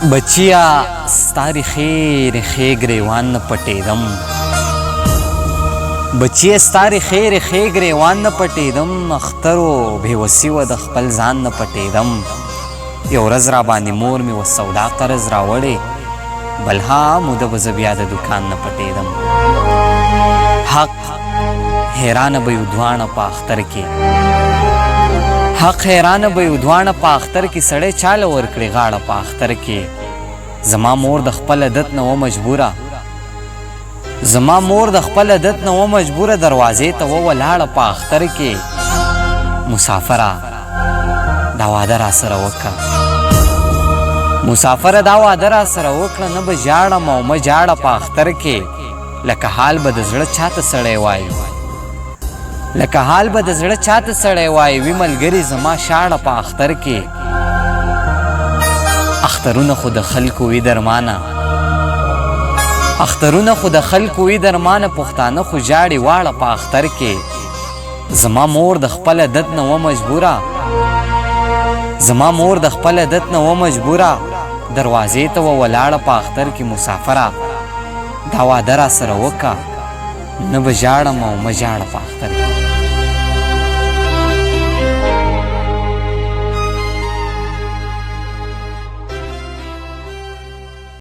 بچیا ستاری خیر ګریوان نه پټېدم بچیا ستاری خیر ګریوان نه پټېدم اخترو بېوسي وه د خپل ځان نه پټېدم یو ورځ را باندې مور مې و سودا قرض راوړې بلها موده به زه بیا د دوکان نه پټېدم حق حیرانه به یو دواړه په اختر کې حق حیرانه به یو دواړه په اختر کې سړی چاله ورکړې غاړه په اختر کې زما مور د خپل عادت نه و مجبوره زما مور د خپل عادت نه و مجبوره دروازې ته ولاړه په اختر کې مسافره دا واده را سره وکړه مسافره دا واده را سره وکړه نه به ژاړم او مه ژاړه په اختر کې لکه حال به د زړه چاته سړی وایي لکه حال به د زړه چاته سړی وایي وي ملګري زما شاړه په اختر کې اخترونه خو د خلکو وي درمانه اخترونه خو د خلکو وي درمانه پښتانه خو ژاړي واړه په اختر کې زما مور د خپل عادت نه و مجبوره زما مور د خپل عادت نه و مجبوره دروازې ته ولاړه په اختر کې مسافره دا واده را سره وکړه نه به ژاړم او مه ژاړه په اختر کې